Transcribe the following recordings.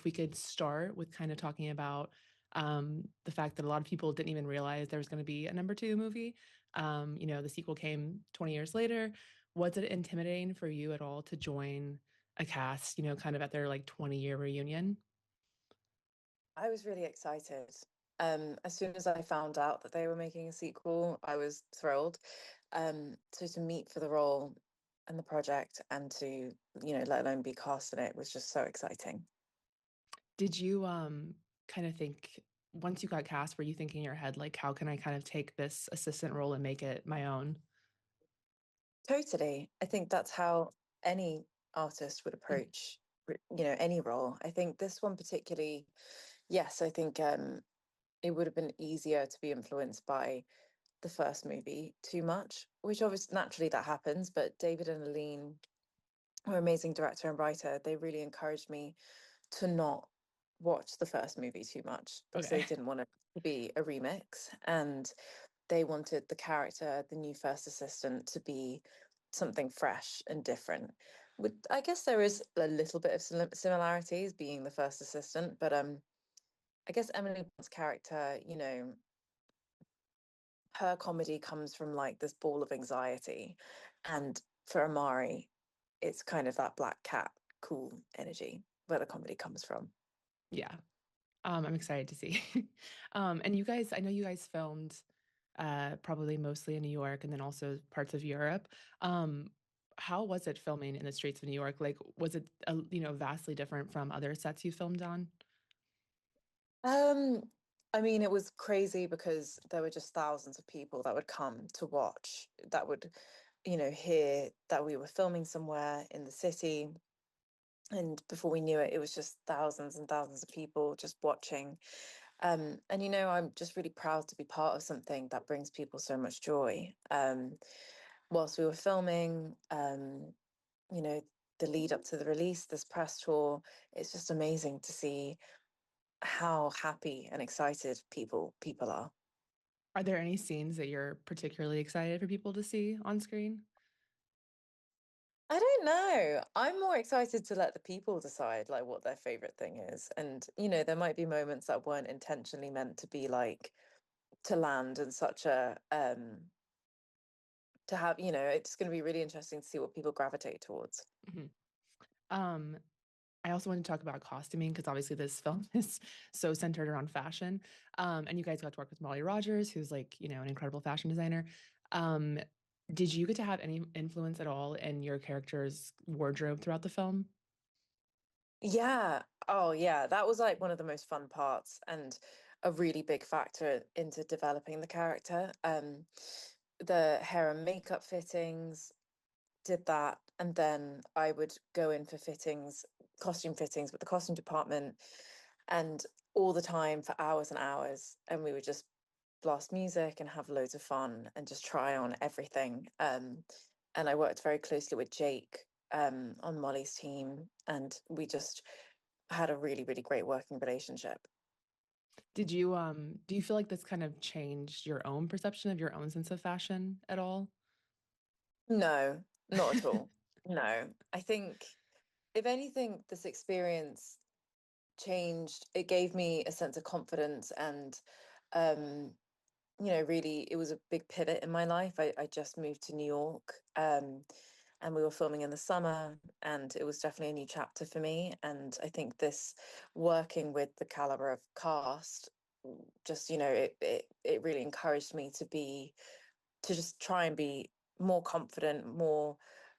if we could start with kind of talking about the fact that a lot of people didn't even realize there was going to be a number two movie. The sequel came 20 years later. Was it intimidating for you at all to join a cast, kind of at their like 20-year reunion? I was really excited. As soon as I found out that they were making a sequel, I was thrilled. So to meet for the role and the project and to, let alone be cast in it was just so exciting. Did you kind of think once you got cast, were you thinking in your head like how can I kind of take this assistant role and make it my own? Totally. I think that's how any artist would approach, any role. I think this one particularly, yes, I think it would have been easier to be influenced by the first movie too much, which obviously naturally that happens. But David and Aline, who are amazing director and writer, they really encouraged me to not watch the first movie too much because they Okay. didn't want it to be a remix. And they wanted the character, the new first assistant, to be something fresh and different. I guess there is a little bit of similarities being the first assistant, but I guess Emily Blunt's character, her comedy comes from like this ball of anxiety. And for Amari, it's kind of that black cat, cool energy where the comedy comes from. Yeah. I'm excited to see. And you guys, I know you guys filmed probably mostly in New York and then also parts of Europe. How was it filming in the streets of New York? Like, was it vastly different from other sets you filmed on? Um, I mean, it was crazy because there were just thousands of people that would come to watch, that would, hear that we were filming somewhere in the city. And before we knew it, it was just thousands and thousands of people just watching. And I'm just really proud to be part of something that brings people so much joy. Whilst we were filming, you know, the lead up to the release, this press tour, it's just amazing to see how happy and excited people are. Are there any scenes that you're particularly excited for people to see on screen? I don't know. I'm more excited to let the people decide like what their favorite thing is. And there might be moments that weren't intentionally meant to be like to land in such a to have, it's going to be really interesting to see what people gravitate towards. Mhm. Um, I also want to talk about costuming because obviously this film is so centered around fashion. And you guys got to work with Molly Rogers, who's like, an incredible fashion designer. Um, did you get to have any influence at all in your character's wardrobe throughout the film? Yeah. Oh, yeah. That was like one of the most fun parts and a really big factor into developing the character. The hair and makeup fittings, did that. And then I would go in for fittings, costume fittings with the costume department and all the time for hours and hours. And we would just blast music and have loads of fun and just try on everything. And I worked very closely with Jake on Molly's team, and we just had a really, really great working relationship. Do you feel like this kind of changed your own perception of your own sense of fashion at all? No, not at all. No, I think if anything, this experience changed. It gave me a sense of confidence and um, really it was a big pivot in my life. I just moved to New York, and we were filming in the summer, and it was definitely a new chapter for me. And I think this working with the caliber of cast, just, it really encouraged me to just try and be more confident, more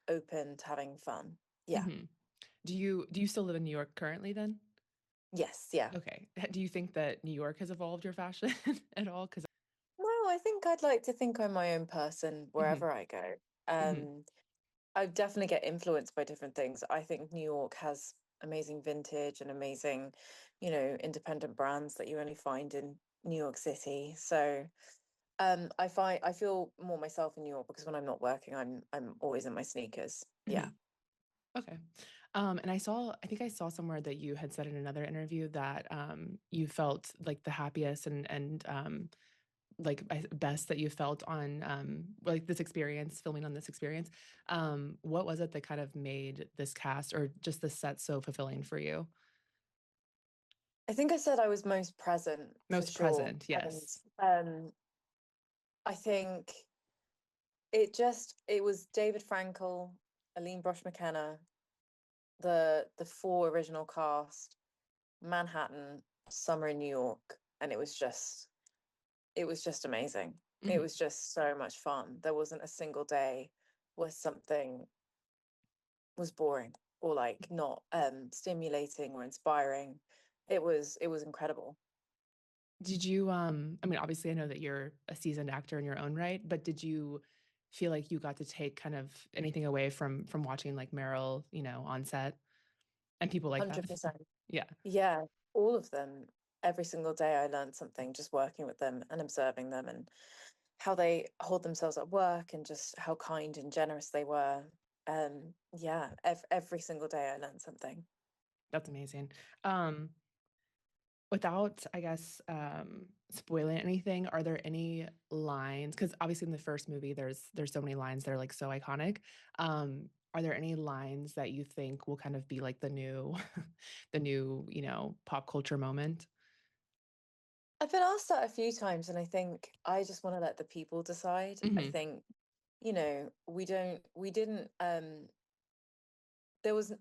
open to having fun. Yeah. hmm Do you still live in New York currently then? Yes, yeah. Okay. Do you think that New York has evolved your fashion at all? Because No, I think I'd like to think I'm my own person hmm wherever I go. hmm I definitely get influenced by different things. I think New York has amazing vintage and amazing, independent brands that you only find in New York City. So I feel more myself in New York because when I'm not working, I'm always in my sneakers. Yeah. hmm Okay. And I think I saw somewhere that you had said in another interview that you felt like the happiest and like best that you felt on like this experience, filming on this experience. What was it that kind of made this cast or just this set so fulfilling for you? I think I said I was most present for Most sure. present, And yes. I think it was David Frankel, Aline Brosh McKenna, the four original cast, Manhattan, Summer in New York, and it was just amazing. It Mhm. was just so much fun. There wasn't a single day where something was boring or like not stimulating or inspiring. It was incredible. Did you I mean obviously I know that you're a seasoned actor in your own right, but did you feel like you got to take kind of anything away from watching like Meryl, on set and people like that? 100%. Yeah. Yeah, all of them. Every single day I learned something just working with them and observing them and how they hold themselves at work and just how kind and generous they were. Yeah, every single day I learned something. That's amazing. Um Without, I guess, spoiling anything, are there any lines? Because obviously in the first movie, there's so many lines that are like so iconic. Are there any lines that you think will kind of be like the new, the new, pop culture moment? I've been asked that a few times, and I think I just want to let the people decide. I Hmm. think, we didn't, there was,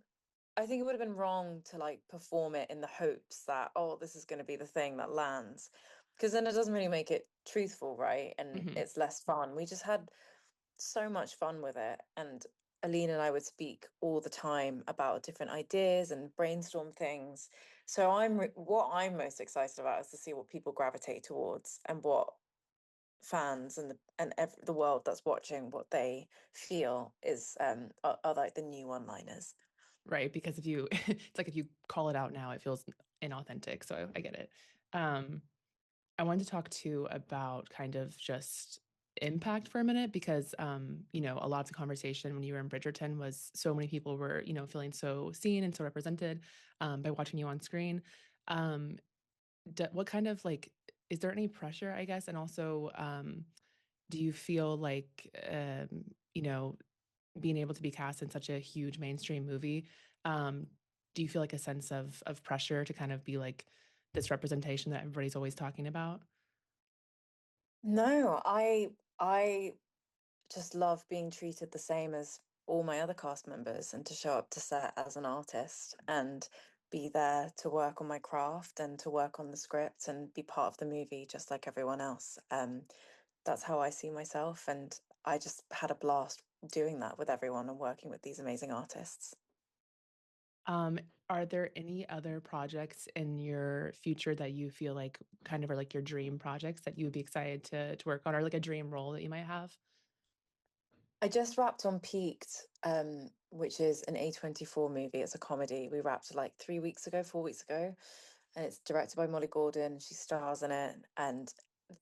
I think it would have been wrong to like perform it in the hopes that, oh, this is going to be the thing that lands, because then it doesn't really make it truthful, right? And Hmm. it's less fun. We just had so much fun with it. And Aline and I would speak all the time about different ideas and brainstorm things. So what I'm most excited about is to see what people gravitate towards and what fans the world that's watching what they feel are like the new one-liners. Right? Because if you, it's like if you call it out now, it feels inauthentic. So I get it. Um, I wanted to talk too about kind of just impact for a minute because a lot of the conversation when you were in Bridgerton was so many people were, feeling so seen and so represented by watching you on screen. Um, what kind of like is there any pressure, I guess? And also, do you feel like being able to be cast in such a huge mainstream movie, um, do you feel like a sense of pressure to kind of be like this representation that everybody's always talking about? No, I just love being treated the same as all my other cast members and to show up to set as an artist and be there to work on my craft and to work on the script and be part of the movie just like everyone else. That's how I see myself, and I just had a blast doing that with everyone and working with these amazing artists. Um, are there any other projects in your future that you feel like kind of are like your dream projects that you would be excited to work on, or like a dream role that you might have? I just wrapped on Peaked, which is an A24 movie. It's a comedy. We wrapped like 3 weeks ago, 4 weeks ago, and it's directed by Molly Gordon. She stars in it, and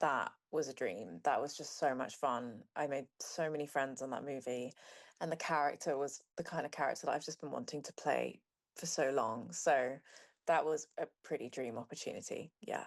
that was a dream. That was just so much fun. I made so many friends on that movie, and the character was the kind of character that I've just been wanting to play for so long. So that was a pretty dream opportunity. Yeah.